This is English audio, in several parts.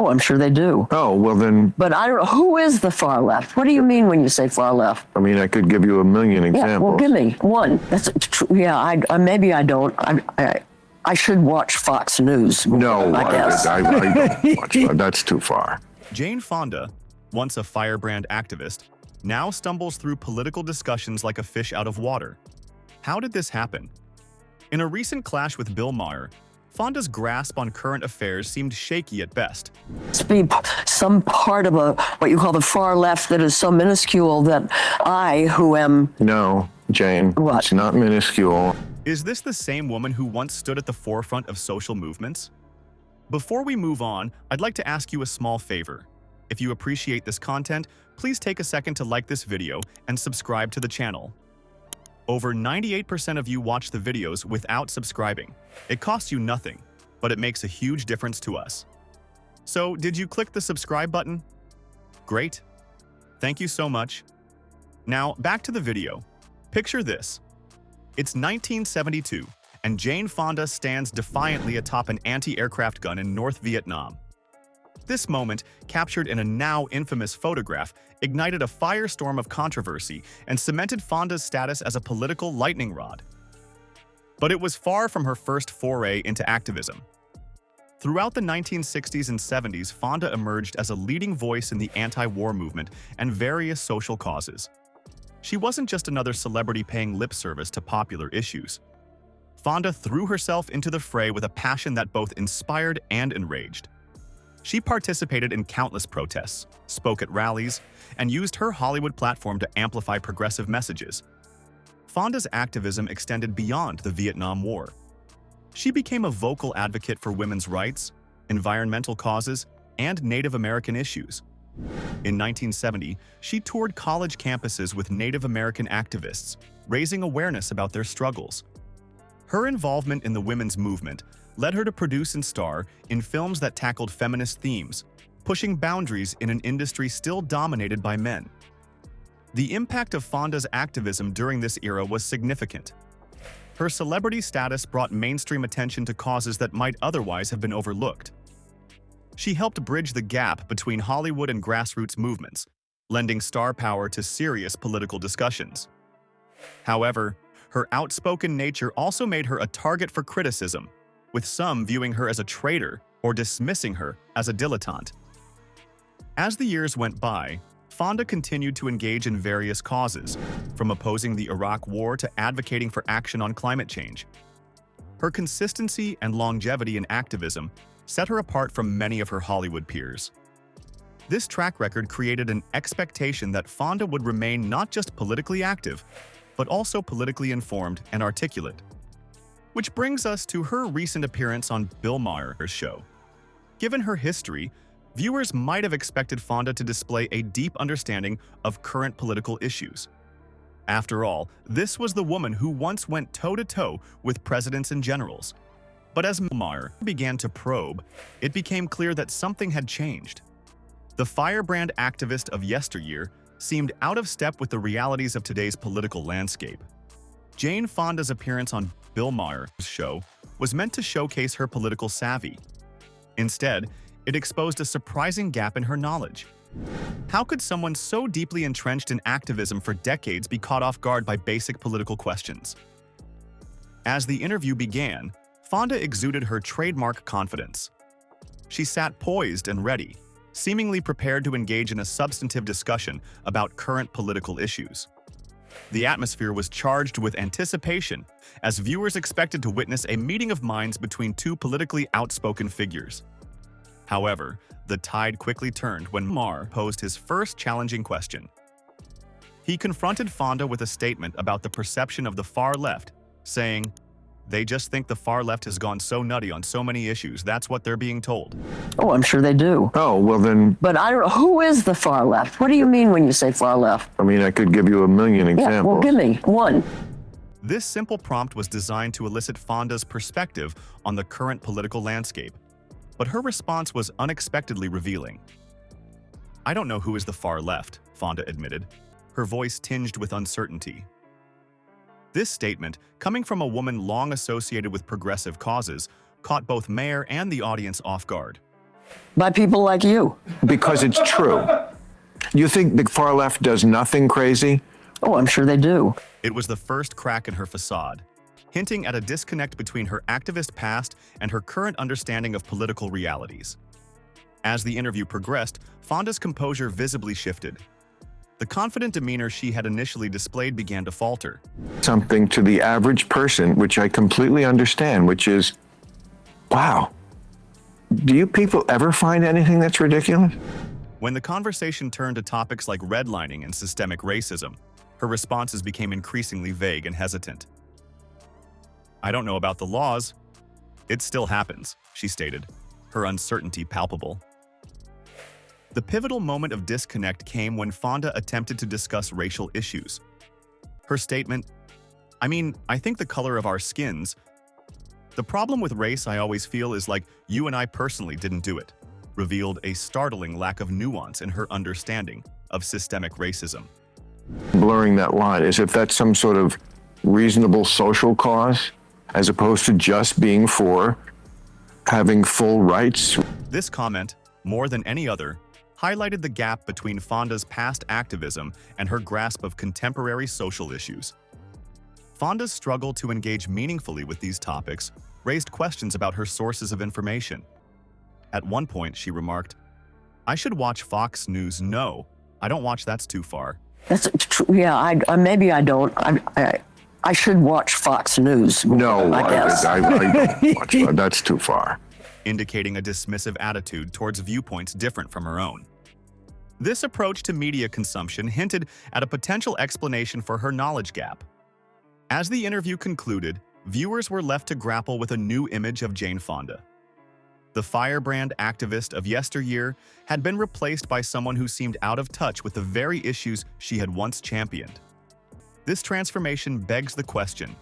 Oh, I'm sure they do. Oh, well then, But I don't know, who is the far left? What do you mean when you say far left? I mean, I could give you a million examples. Yeah, well, give me one. That's true. Yeah, maybe I don't. I should watch Fox News. No, I guess. I don't watch that. That's too far. Jane Fonda, once a firebrand activist, now stumbles through political discussions like a fish out of water. How did this happen? In a recent clash with Bill Maher, Fonda's grasp on current affairs seemed shaky at best. Be some part of what you call the far left that is so minuscule that I, who am... No, Jane, What? It's not minuscule. Is this the same woman who once stood at the forefront of social movements? Before we move on, I'd like to ask you a small favor. If you appreciate this content, please take a second to like this video and subscribe to the channel. Over 98% of you watch the videos without subscribing. It costs you nothing, but it makes a huge difference to us. So, did you click the subscribe button? Great. Thank you so much. Now, back to the video. Picture this. It's 1972, and Jane Fonda stands defiantly atop an anti-aircraft gun in North Vietnam. This moment, captured in a now infamous photograph, ignited a firestorm of controversy and cemented Fonda's status as a political lightning rod. But it was far from her first foray into activism. Throughout the 1960s and 70s, Fonda emerged as a leading voice in the anti-war movement and various social causes. She wasn't just another celebrity paying lip service to popular issues. Fonda threw herself into the fray with a passion that both inspired and enraged. She participated in countless protests, spoke at rallies, and used her Hollywood platform to amplify progressive messages. Fonda's activism extended beyond the Vietnam War. She became a vocal advocate for women's rights, environmental causes, and Native American issues. In 1970, she toured college campuses with Native American activists, raising awareness about their struggles. Her involvement in the women's movement led her to produce and star in films that tackled feminist themes, pushing boundaries in an industry still dominated by men. The impact of Fonda's activism during this era was significant. Her celebrity status brought mainstream attention to causes that might otherwise have been overlooked. She helped bridge the gap between Hollywood and grassroots movements, lending star power to serious political discussions. However, her outspoken nature also made her a target for criticism, with some viewing her as a traitor or dismissing her as a dilettante. As the years went by, Fonda continued to engage in various causes, from opposing the Iraq War to advocating for action on climate change. Her consistency and longevity in activism set her apart from many of her Hollywood peers. This track record created an expectation that Fonda would remain not just politically active, but also politically informed and articulate. Which brings us to her recent appearance on Bill Maher's show. Given her history, viewers might have expected Fonda to display a deep understanding of current political issues. After all, this was the woman who once went toe-to-toe with presidents and generals. But as Maher began to probe, it became clear that something had changed. The firebrand activist of yesteryear seemed out of step with the realities of today's political landscape. Jane Fonda's appearance on Bill Maher's show was meant to showcase her political savvy. Instead, it exposed a surprising gap in her knowledge. How could someone so deeply entrenched in activism for decades be caught off guard by basic political questions? As the interview began, Fonda exuded her trademark confidence. She sat poised and ready, seemingly prepared to engage in a substantive discussion about current political issues. The atmosphere was charged with anticipation, as viewers expected to witness a meeting of minds between two politically outspoken figures. However, the tide quickly turned when Maher posed his first challenging question. He confronted Fonda with a statement about the perception of the far left, saying, "They just think the far left has gone so nutty on so many issues, that's what they're being told." Oh, I'm sure they do. Oh, well then, But I don't know, who is the far left? What do you mean when you say far left? I mean, I could give you a million Yeah, examples. well, give me one. This simple prompt was designed to elicit Fonda's perspective on the current political landscape, but her response was unexpectedly revealing. "I don't know who is the far left," Fonda admitted, her voice tinged with uncertainty. This statement, coming from a woman long associated with progressive causes, caught both Maher and the audience off guard. By people like you. Because it's true. You think the far left does nothing crazy? Oh, I'm sure they do. It was the first crack in her facade, hinting at a disconnect between her activist past and her current understanding of political realities. As the interview progressed, Fonda's composure visibly shifted. The confident demeanor she had initially displayed began to falter. Something to the average person, which I completely understand, which is, wow, do you people ever find anything that's ridiculous? When the conversation turned to topics like redlining and systemic racism, her responses became increasingly vague and hesitant. "I don't know about the laws. It still happens," she stated, her uncertainty palpable. The pivotal moment of disconnect came when Fonda attempted to discuss racial issues. Her statement, I think the color of our skins. The problem with race, I always feel, is like you and I personally didn't do it," revealed a startling lack of nuance in her understanding of systemic racism. Blurring that line, as if that's some sort of reasonable social cause, as opposed to just being for having full rights. This comment, more than any other, highlighted the gap between Fonda's past activism and her grasp of contemporary social issues. Fonda's struggle to engage meaningfully with these topics raised questions about her sources of information. At one point, she remarked, "I should watch Fox News. No, I don't watch, that's too far." That's true. Yeah, maybe I don't. I should watch Fox News. No, I guess. I don't watch that. That's too far. Indicating a dismissive attitude towards viewpoints different from her own. This approach to media consumption hinted at a potential explanation for her knowledge gap. As the interview concluded, viewers were left to grapple with a new image of Jane Fonda. The firebrand activist of yesteryear had been replaced by someone who seemed out of touch with the very issues she had once championed. This transformation begs the question: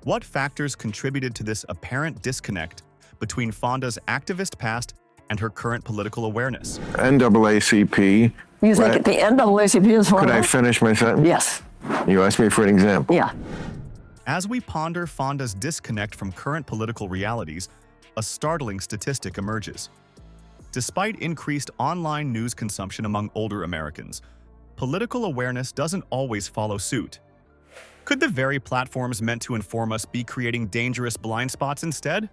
what factors contributed to this apparent disconnect between Fonda's activist past and her current political awareness? NAACP. You think at the NAACP is one Could of I them? finish my sentence? Yes. You asked me for an example. Yeah. As we ponder Fonda's disconnect from current political realities, a startling statistic emerges. Despite increased online news consumption among older Americans, political awareness doesn't always follow suit. Could the very platforms meant to inform us be creating dangerous blind spots instead?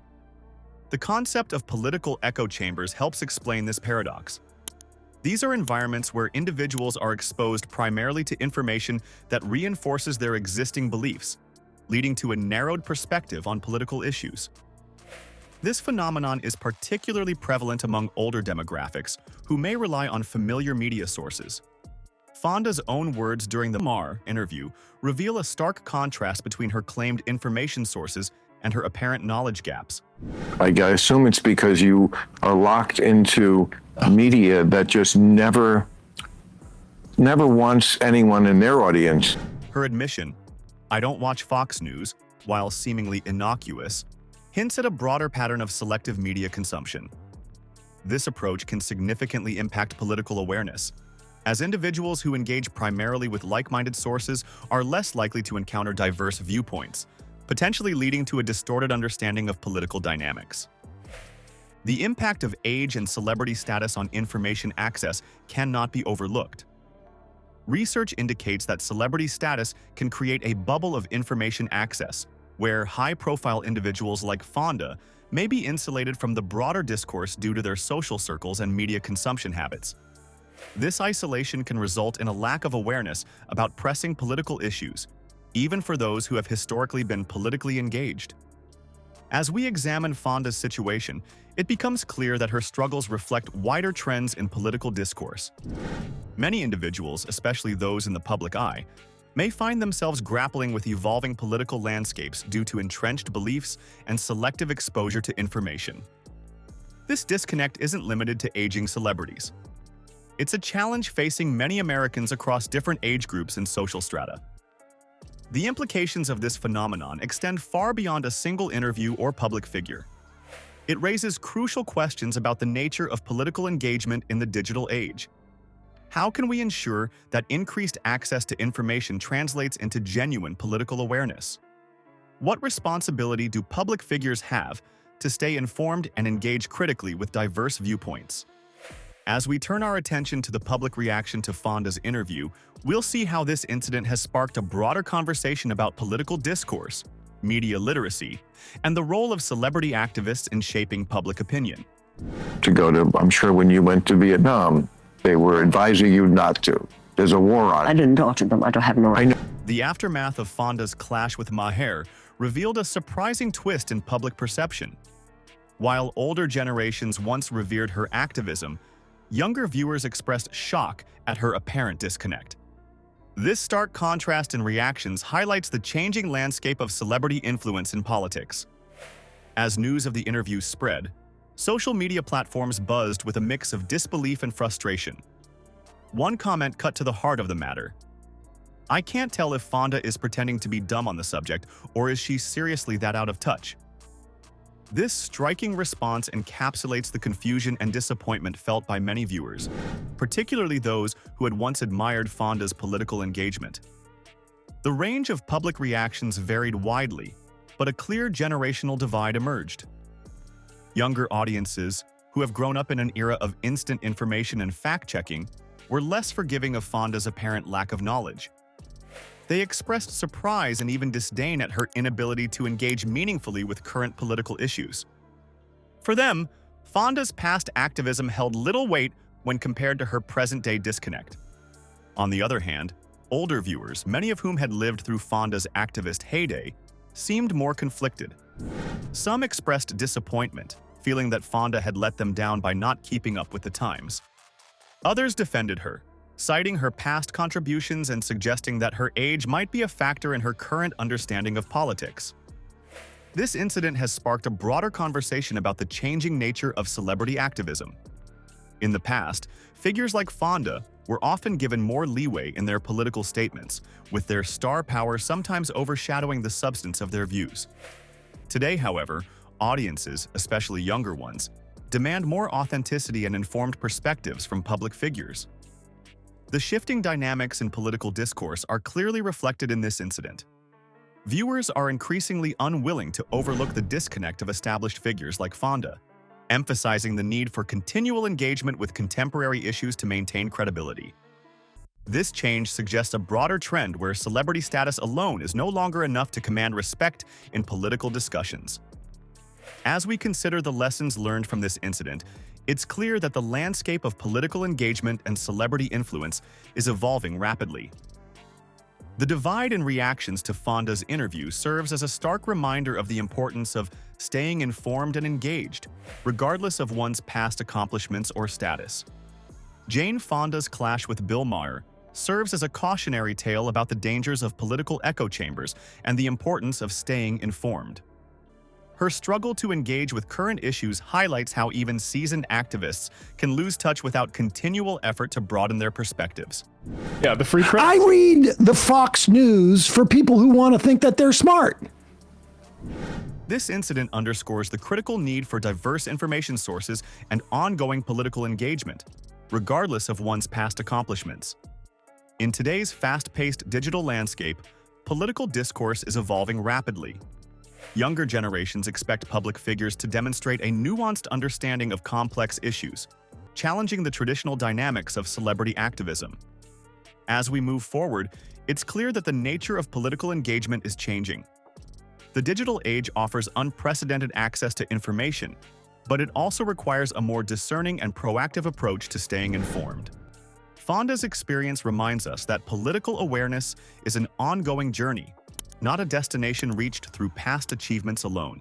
The concept of political echo chambers helps explain this paradox. These are environments where individuals are exposed primarily to information that reinforces their existing beliefs, leading to a narrowed perspective on political issues. This phenomenon is particularly prevalent among older demographics who may rely on familiar media sources. Fonda's own words during the Bill Maher interview reveal a stark contrast between her claimed information sources and her apparent knowledge gaps. I assume it's because you are locked into media that just never wants anyone in their audience. Her admission, "I don't watch Fox News," while seemingly innocuous, hints at a broader pattern of selective media consumption. This approach can significantly impact political awareness, as individuals who engage primarily with like-minded sources are less likely to encounter diverse viewpoints, potentially leading to a distorted understanding of political dynamics. The impact of age and celebrity status on information access cannot be overlooked. Research indicates that celebrity status can create a bubble of information access, where high-profile individuals like Fonda may be insulated from the broader discourse due to their social circles and media consumption habits. This isolation can result in a lack of awareness about pressing political issues, even for those who have historically been politically engaged. As we examine Fonda's situation, it becomes clear that her struggles reflect wider trends in political discourse. Many individuals, especially those in the public eye, may find themselves grappling with evolving political landscapes due to entrenched beliefs and selective exposure to information. This disconnect isn't limited to aging celebrities. It's a challenge facing many Americans across different age groups and social strata. The implications of this phenomenon extend far beyond a single interview or public figure. It raises crucial questions about the nature of political engagement in the digital age. How can we ensure that increased access to information translates into genuine political awareness? What responsibility do public figures have to stay informed and engage critically with diverse viewpoints. As we turn our attention to the public reaction to Fonda's interview, we'll see how this incident has sparked a broader conversation about political discourse, media literacy, and the role of celebrity activists in shaping public opinion. To go to, I'm sure when you went to Vietnam, they were advising you not to. There's a war on I it. didn't talk to them. I don't have no I know. The aftermath of Fonda's clash with Maher revealed a surprising twist in public perception. While older generations once revered her activism, younger viewers expressed shock at her apparent disconnect. This stark contrast in reactions highlights the changing landscape of celebrity influence in politics. As news of the interview spread, social media platforms buzzed with a mix of disbelief and frustration. One comment cut to the heart of the matter. "I can't tell if Fonda is pretending to be dumb on the subject, or is she seriously that out of touch?" This striking response encapsulates the confusion and disappointment felt by many viewers, particularly those who had once admired Fonda's political engagement. The range of public reactions varied widely, but a clear generational divide emerged. Younger audiences, who have grown up in an era of instant information and fact-checking, were less forgiving of Fonda's apparent lack of knowledge. They expressed surprise and even disdain at her inability to engage meaningfully with current political issues. For them, Fonda's past activism held little weight when compared to her present-day disconnect. On the other hand, older viewers, many of whom had lived through Fonda's activist heyday, seemed more conflicted. Some expressed disappointment, feeling that Fonda had let them down by not keeping up with the times. Others defended her, citing her past contributions and suggesting that her age might be a factor in her current understanding of politics. This incident has sparked a broader conversation about the changing nature of celebrity activism. In the past, figures like Fonda were often given more leeway in their political statements, with their star power sometimes overshadowing the substance of their views. Today, however, audiences, especially younger ones, demand more authenticity and informed perspectives from public figures. The shifting dynamics in political discourse are clearly reflected in this incident. Viewers are increasingly unwilling to overlook the disconnect of established figures like Fonda, emphasizing the need for continual engagement with contemporary issues to maintain credibility. This change suggests a broader trend where celebrity status alone is no longer enough to command respect in political discussions. As we consider the lessons learned from this incident, it's clear that the landscape of political engagement and celebrity influence is evolving rapidly. The divide in reactions to Fonda's interview serves as a stark reminder of the importance of staying informed and engaged, regardless of one's past accomplishments or status. Jane Fonda's clash with Bill Maher serves as a cautionary tale about the dangers of political echo chambers and the importance of staying informed. Her struggle to engage with current issues highlights how even seasoned activists can lose touch without continual effort to broaden their perspectives. Yeah, the free press. I read the Fox News for people who want to think that they're smart. This incident underscores the critical need for diverse information sources and ongoing political engagement, regardless of one's past accomplishments. In today's fast-paced digital landscape, political discourse is evolving rapidly. Younger generations expect public figures to demonstrate a nuanced understanding of complex issues, challenging the traditional dynamics of celebrity activism. As we move forward, it's clear that the nature of political engagement is changing. The digital age offers unprecedented access to information, but it also requires a more discerning and proactive approach to staying informed. Fonda's experience reminds us that political awareness is an ongoing journey, not a destination reached through past achievements alone.